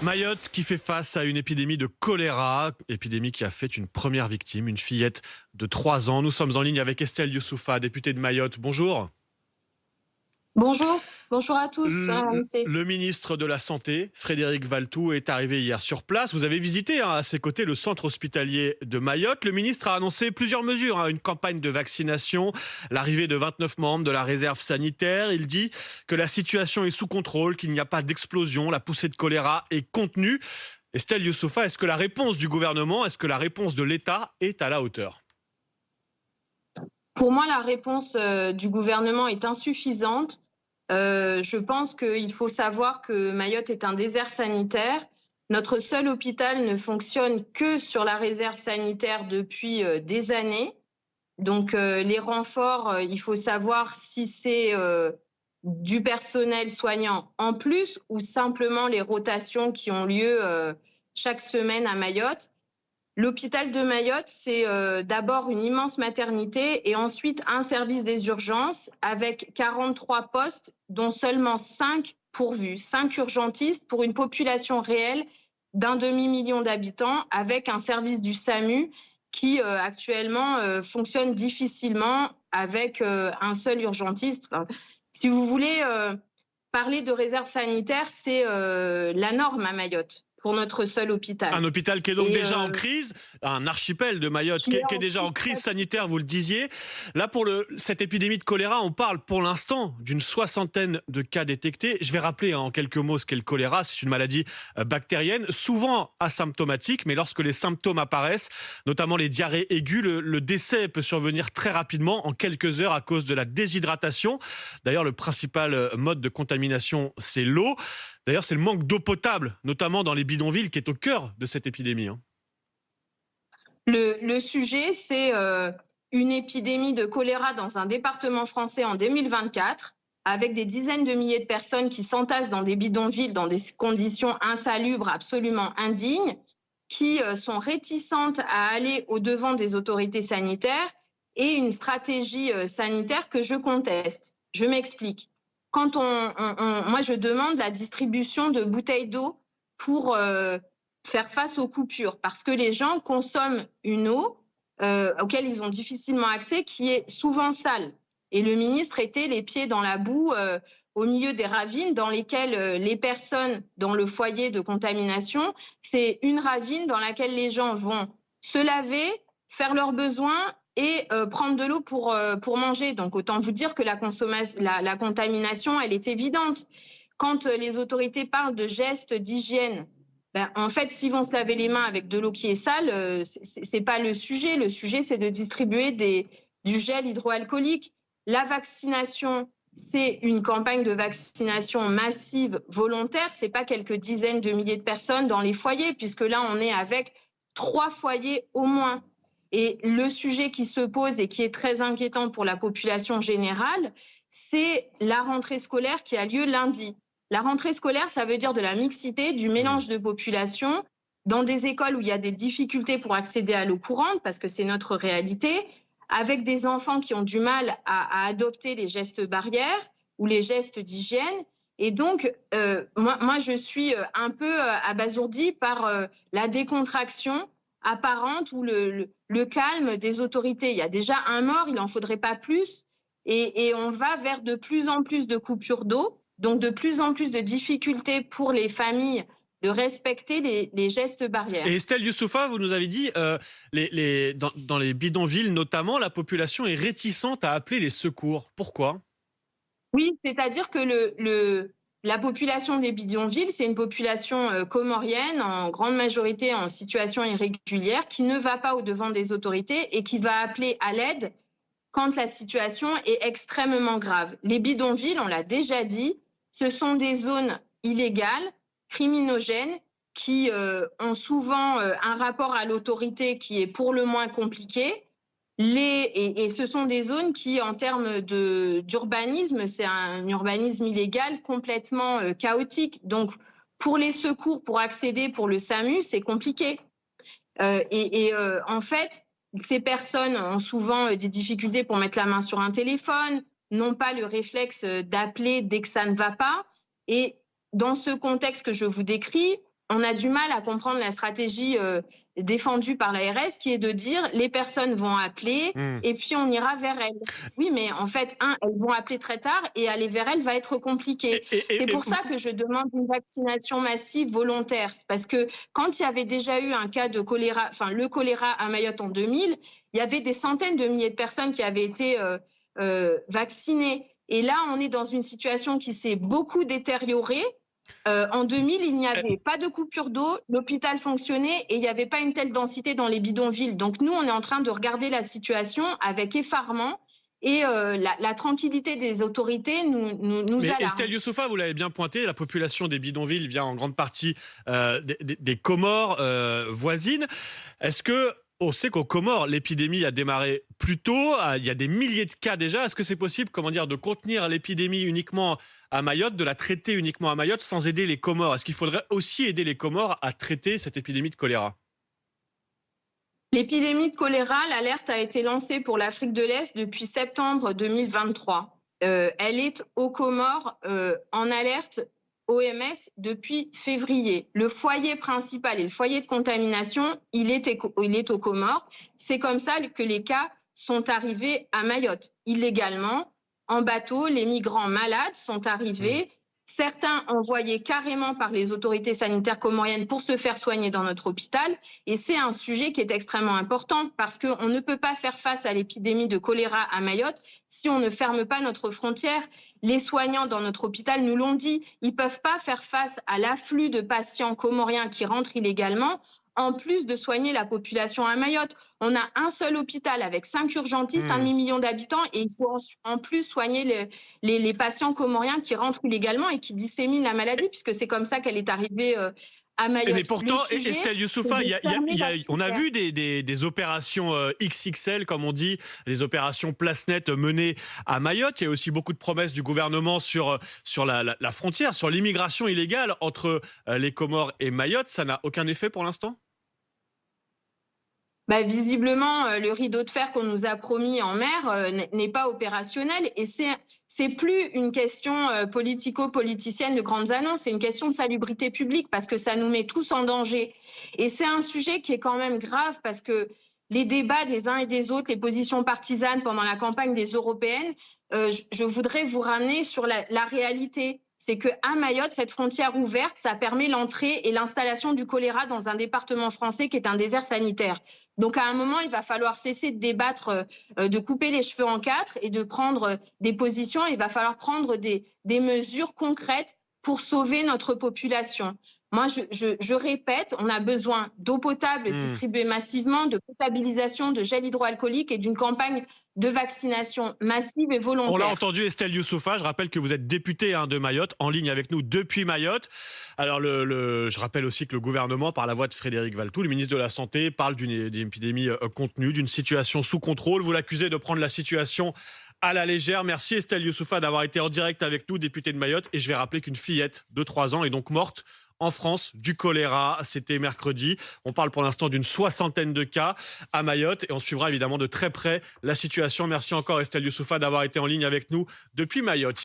Mayotte qui fait face à une épidémie de choléra, épidémie qui a fait une première victime, une fillette de 3 ans. Nous sommes en ligne avec Estelle Youssoufa, députée de Mayotte. Bonjour. Bonjour à tous sur RMC. Le ministre de la Santé, Frédéric Valletoux, est arrivé hier sur place. Vous avez visité à ses côtés le centre hospitalier de Mayotte. Le ministre a annoncé plusieurs mesures, une campagne de vaccination, l'arrivée de 29 membres de la réserve sanitaire. Il dit que la situation est sous contrôle, qu'il n'y a pas d'explosion, la poussée de choléra est contenue. Estelle Youssoufa, est-ce que la réponse du gouvernement, est-ce que la réponse de l'État est à la hauteur ? Pour moi, la réponse du gouvernement est insuffisante. Je pense qu'il faut savoir que Mayotte est un désert sanitaire. Notre seul hôpital ne fonctionne que sur la réserve sanitaire depuis des années. Donc les renforts, il faut savoir si c'est du personnel soignant en plus ou simplement les rotations qui ont lieu chaque semaine à Mayotte. L'hôpital de Mayotte, c'est d'abord une immense maternité et ensuite un service des urgences avec 43 postes, dont seulement 5 pourvus, 5 urgentistes pour une population réelle d'un demi-million d'habitants, avec un service du SAMU qui actuellement fonctionne difficilement avec un seul urgentiste. Enfin, si vous voulez parler de réserve sanitaire, c'est la norme à Mayotte pour notre seul hôpital. Un hôpital qui est donc déjà en crise, un archipel de Mayotte qui est déjà en crise sanitaire, vous le disiez. Là, pour cette épidémie de choléra, on parle pour l'instant d'une 60aine de cas détectés. Je vais rappeler en quelques mots ce qu'est le choléra. C'est une maladie bactérienne, souvent asymptomatique, mais lorsque les symptômes apparaissent, notamment les diarrhées aiguës, le décès peut survenir très rapidement, en quelques heures, à cause de la déshydratation. D'ailleurs, le principal mode de contamination, c'est l'eau. D'ailleurs, c'est le manque d'eau potable, notamment dans les bidonvilles, qui est au cœur de cette épidémie. Le sujet, c'est une épidémie de choléra dans un département français en 2024, avec des dizaines de milliers de personnes qui s'entassent dans des bidonvilles, dans des conditions insalubres, absolument indignes, qui sont réticentes à aller au-devant des autorités sanitaires, et une stratégie sanitaire que je conteste. Je m'explique. Quand moi, je demande la distribution de bouteilles d'eau pour faire face aux coupures, parce que les gens consomment une eau auquel ils ont difficilement accès, qui est souvent sale. Et le ministre était les pieds dans la boue au milieu des ravines dans lesquelles les personnes dans le foyer de contamination, c'est une ravine dans laquelle les gens vont se laver, faire leurs besoins et prendre de l'eau pour manger. Donc autant vous dire que la contamination, elle est évidente. Quand les autorités parlent de gestes d'hygiène, en fait, s'ils vont se laver les mains avec de l'eau qui est sale, c'est pas le sujet. Le sujet, c'est de distribuer du gel hydroalcoolique. La vaccination, c'est une campagne de vaccination massive, volontaire. C'est pas quelques dizaines de milliers de personnes dans les foyers, puisque là, on est avec 3 foyers au moins. Et le sujet qui se pose et qui est très inquiétant pour la population générale, c'est la rentrée scolaire qui a lieu lundi. La rentrée scolaire, ça veut dire de la mixité, du mélange de population dans des écoles où il y a des difficultés pour accéder à l'eau courante, parce que c'est notre réalité, avec des enfants qui ont du mal à adopter les gestes barrières ou les gestes d'hygiène. Et donc, moi, je suis un peu abasourdie par la décontraction apparente ou le calme des autorités. Il y a déjà un mort, il n'en faudrait pas plus. Et on va vers de plus en plus de coupures d'eau, donc de plus en plus de difficultés pour les familles de respecter les gestes barrières. Et Estelle Youssoufa, vous nous avez dit, dans les bidonvilles notamment, la population est réticente à appeler les secours. Pourquoi ? Oui, c'est-à-dire que la population des bidonvilles, c'est une population comorienne, en grande majorité en situation irrégulière, qui ne va pas au-devant des autorités et qui va appeler à l'aide quand la situation est extrêmement grave. Les bidonvilles, on l'a déjà dit, ce sont des zones illégales, criminogènes, qui ont souvent un rapport à l'autorité qui est pour le moins compliqué. Et ce sont des zones qui, en termes d'urbanisme, c'est un urbanisme illégal complètement chaotique. Donc, pour les secours, pour accéder pour le SAMU, c'est compliqué. En fait, ces personnes ont souvent des difficultés pour mettre la main sur un téléphone, n'ont pas le réflexe d'appeler dès que ça ne va pas. Et dans ce contexte que je vous décris, on a du mal à comprendre la stratégie défendue par l'ARS, qui est de dire les personnes vont appeler et puis on ira vers elles. Oui, mais en fait, elles vont appeler très tard et aller vers elles va être compliqué. C'est pour ça que je demande une vaccination massive volontaire. Parce que quand il y avait déjà eu un cas de choléra, enfin le choléra à Mayotte en 2000, il y avait des centaines de milliers de personnes qui avaient été vaccinées. Et là, on est dans une situation qui s'est beaucoup détériorée. En 2000, il n'y avait pas de coupure d'eau, l'hôpital fonctionnait et il n'y avait pas une telle densité dans les bidonvilles. Donc nous, on est en train de regarder la situation avec effarement et la tranquillité des autorités nous alarme. Estelle Youssouffa, vous l'avez bien pointé, la population des bidonvilles vient en grande partie des Comores voisines. Est-ce que on sait qu'aux Comores, l'épidémie a démarré plus tôt, il y a des milliers de cas déjà. Est-ce que c'est possible, de contenir l'épidémie uniquement à Mayotte, de la traiter uniquement à Mayotte sans aider les Comores? Est-ce qu'il faudrait aussi aider les Comores à traiter cette épidémie de choléra? L'épidémie de choléra, l'alerte a été lancée pour l'Afrique de l'Est depuis septembre 2023. Elle est aux Comores en alerte OMS depuis février. Le foyer principal et le foyer de contamination, il est aux Comores. C'est comme ça que les cas sont arrivés à Mayotte. Illégalement, en bateau, les migrants malades sont arrivés. Certains envoyés carrément par les autorités sanitaires comoriennes pour se faire soigner dans notre hôpital. Et c'est un sujet qui est extrêmement important parce qu'on ne peut pas faire face à l'épidémie de choléra à Mayotte si on ne ferme pas notre frontière. Les soignants dans notre hôpital nous l'ont dit, ils ne peuvent pas faire face à l'afflux de patients comoriens qui rentrent illégalement, en plus de soigner la population à Mayotte. On a un seul hôpital avec 5 urgentistes, 1 demi-million d'habitants, et il faut en plus soigner les patients comoriens qui rentrent illégalement et qui disséminent la maladie, puisque c'est comme ça qu'elle est arrivée à Mayotte. Mais pourtant, Estelle Youssouffa, on a vu des opérations XXL, comme on dit, des opérations place nette menées à Mayotte. Il y a aussi beaucoup de promesses du gouvernement sur la frontière, sur l'immigration illégale entre les Comores et Mayotte. Ça n'a aucun effet pour l'instant ? Visiblement, le rideau de fer qu'on nous a promis en mer n'est pas opérationnel et c'est plus une question politico-politicienne de grandes annonces, c'est une question de salubrité publique parce que ça nous met tous en danger. Et c'est un sujet qui est quand même grave parce que les débats des uns et des autres, les positions partisanes pendant la campagne des européennes, je voudrais vous ramener sur la réalité. C'est qu'à Mayotte, cette frontière ouverte, ça permet l'entrée et l'installation du choléra dans un département français qui est un désert sanitaire. Donc à un moment, il va falloir cesser de débattre, de couper les cheveux en quatre et de prendre des positions. Il va falloir prendre des mesures concrètes pour sauver notre population. Moi, je répète, on a besoin d'eau potable distribuée massivement, de potabilisation, de gel hydroalcoolique et d'une campagne de vaccination massive et volontaire. On l'a entendu, Estelle Youssouffa. Je rappelle que vous êtes députée de Mayotte, en ligne avec nous depuis Mayotte. Alors, je rappelle aussi que le gouvernement, par la voix de Frédéric Valletoux, le ministre de la Santé, parle d'une épidémie contenue, d'une situation sous contrôle. Vous l'accusez de prendre la situation à la légère. Merci Estelle Youssouffa d'avoir été en direct avec nous, députée de Mayotte. Et je vais rappeler qu'une fillette de 3 ans est donc morte en France du choléra. C'était mercredi. On parle pour l'instant d'une 60aine de cas à Mayotte et on suivra évidemment de très près la situation. Merci encore Estelle Youssouffa d'avoir été en ligne avec nous depuis Mayotte.